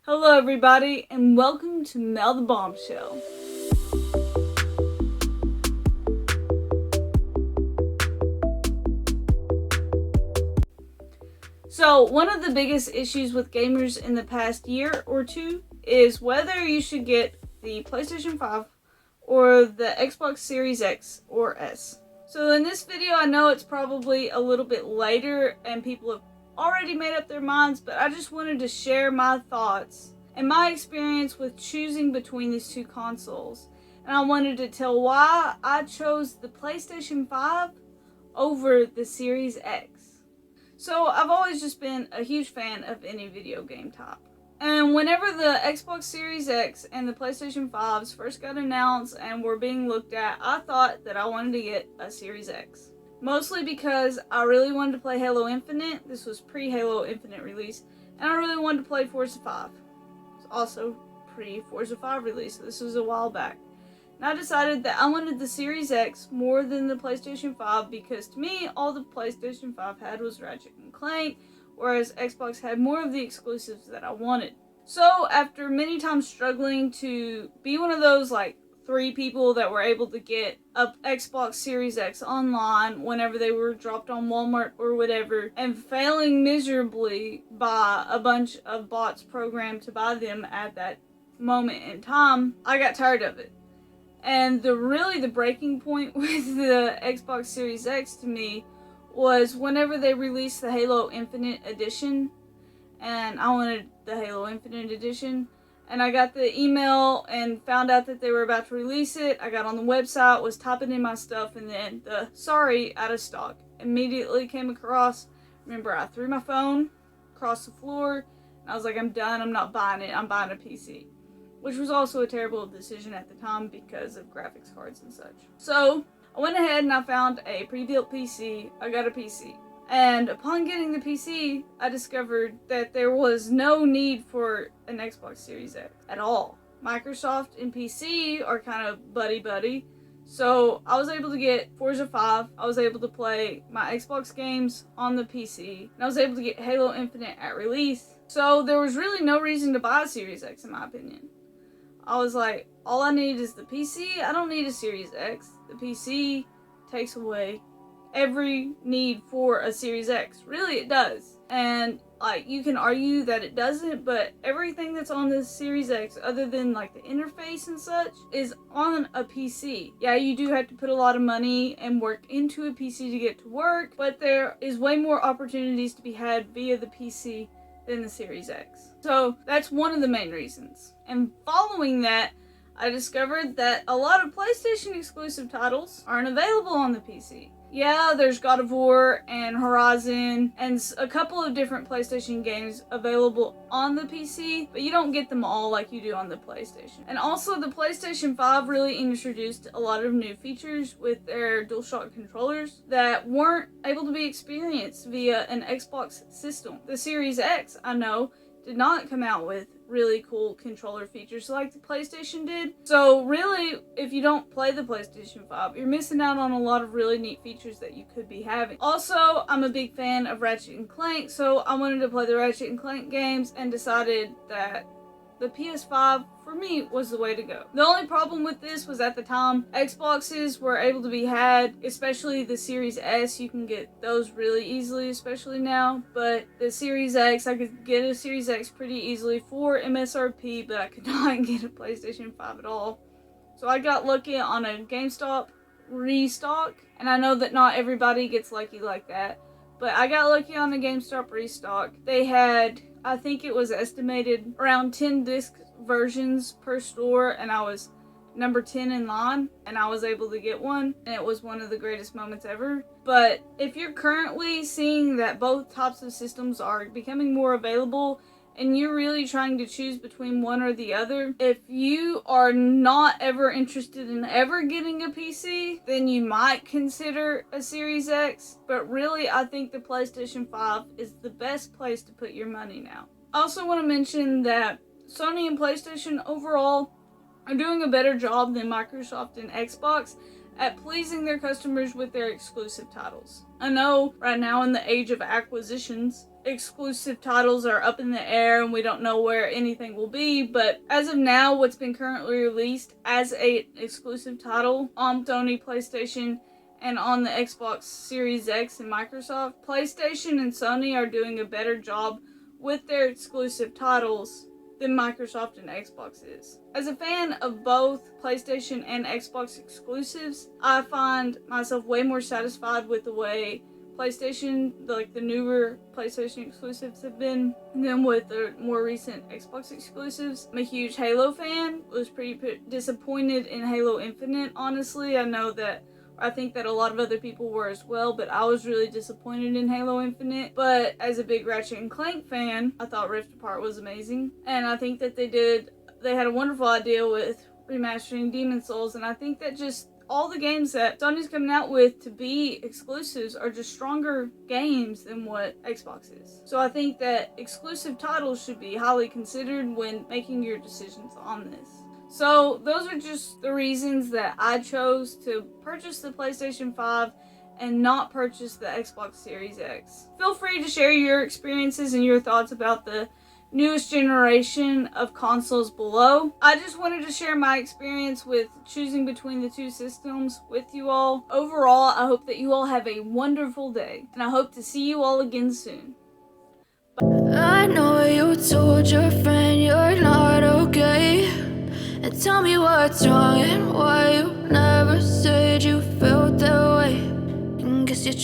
Hello everybody, and welcome to MelTheBombshell. So, one of the biggest issues with gamers in the past year or two is whether you should get the PlayStation 5 or the Xbox Series X or S. So in this video, I know it's probably a little bit later and people have already made up their minds, but I just wanted to share my thoughts and my experience with choosing between these two consoles. And I wanted to tell why I chose the PlayStation 5 over the Series X. So I've always just been a huge fan of any video game type. And whenever the Xbox Series X and the PlayStation 5s first got announced and were being looked at, I thought that I wanted to get a Series X. Mostly because I really wanted to play Halo Infinite. This was pre-Halo Infinite release. And I really wanted to play Forza 5. It's also pre-Forza 5 release, so this was a while back. And I decided that I wanted the Series X more than the PlayStation 5 because to me, all the PlayStation 5 had was Ratchet and Clank, whereas Xbox had more of the exclusives that I wanted. So after many times struggling to be one of those 3 people that were able to get a Xbox Series X online whenever they were dropped on Walmart or whatever, and failing miserably by a bunch of bots programmed to buy them at that moment in time, I got tired of it. And the breaking point with the Xbox Series X to me was whenever they released the Halo Infinite Edition, and I wanted the Halo Infinite Edition, and I got the email and found out that they were about to release it. I got on the website, was typing in my stuff, and then the sorry, out of stock immediately came across. Remember, I threw my phone across the floor, and I was like, I'm done, I'm not buying it, I'm buying a PC. Which was also a terrible decision at the time because of graphics cards and such. So, I went ahead and I found a pre-built PC. I got a PC. And upon getting the PC, I discovered that there was no need for an Xbox Series X at all. Microsoft and PC are kind of buddy-buddy. So, I was able to get Forza 5. I was able to play my Xbox games on the PC. And I was able to get Halo Infinite at release. So, there was really no reason to buy a Series X in my opinion. I was like, all I need is the PC. I don't need a Series X. The PC takes away every need for a Series X. Really, it does. And you can argue that it doesn't, but everything that's on the Series X, other than the interface and such, is on a PC. Yeah, you do have to put a lot of money and work into a PC to get to work, but there is way more opportunities to be had via the PC than the Series X. So that's one of the main reasons. And following that, I discovered that a lot of PlayStation exclusive titles aren't available on the PC. Yeah, there's God of War and Horizon and a couple of different PlayStation games available on the PC, but you don't get them all like you do on the PlayStation. And also, the PlayStation 5 really introduced a lot of new features with their DualShock controllers that weren't able to be experienced via an Xbox system. The Series X, I know, did not come out with really cool controller features like the PlayStation did. So really, if you don't play the PlayStation 5, you're missing out on a lot of really neat features that you could be having. Also, I'm a big fan of Ratchet and Clank, so I wanted to play the Ratchet and Clank games and decided that the PS5 for me was the way to go. The only problem with this was at the time, Xboxes were able to be had, especially the Series S. You can get those really easily, especially now. But the Series X, I could get a Series X pretty easily for MSRP, but I could not get a PlayStation 5 at all. So I got lucky on a GameStop restock, and I know that not everybody gets lucky like that, but I got lucky on the GameStop restock. They had, I think it was estimated around 10 disc versions per store, and I was number 10 in line, and I was able to get one, and it was one of the greatest moments ever. But if you're currently seeing that both types of systems are becoming more available, and you're really trying to choose between one or the other, if you are not ever interested in ever getting a PC, then you might consider a Series X, but really I think the PlayStation 5 is the best place to put your money now. I also want to mention that Sony and PlayStation overall are doing a better job than Microsoft and Xbox at pleasing their customers with their exclusive titles. I know right now in the age of acquisitions, exclusive titles are up in the air and we don't know where anything will be, but as of now, what's been currently released as a exclusive title on Sony PlayStation and on the Xbox Series X and Microsoft, PlayStation and Sony are doing a better job with their exclusive titles than Microsoft and Xbox is. As a fan of both PlayStation and Xbox exclusives, I find myself way more satisfied with the way PlayStation, like the newer PlayStation exclusives have been, than with the more recent Xbox exclusives. I'm a huge Halo fan. Was pretty disappointed in Halo Infinite, honestly. I think that a lot of other people were as well, but I was really disappointed in Halo Infinite. But as a big Ratchet and Clank fan, I thought Rift Apart was amazing. And I think that they had a wonderful idea with remastering Demon's Souls, and I think that just all the games that Sony's coming out with to be exclusives are just stronger games than what Xbox is. So I think that exclusive titles should be highly considered when making your decisions on this. So those are just the reasons that I chose to purchase the PlayStation 5 and not purchase the Xbox Series X. Feel free to share your experiences and your thoughts about the newest generation of consoles below. I just wanted to share my experience with choosing between the two systems with you all. Overall, I hope that you all have a wonderful day, and I hope to see you all again soon. I know you told your friend you're not okay, and tell me what's wrong and why you never said you felt that way. And guess you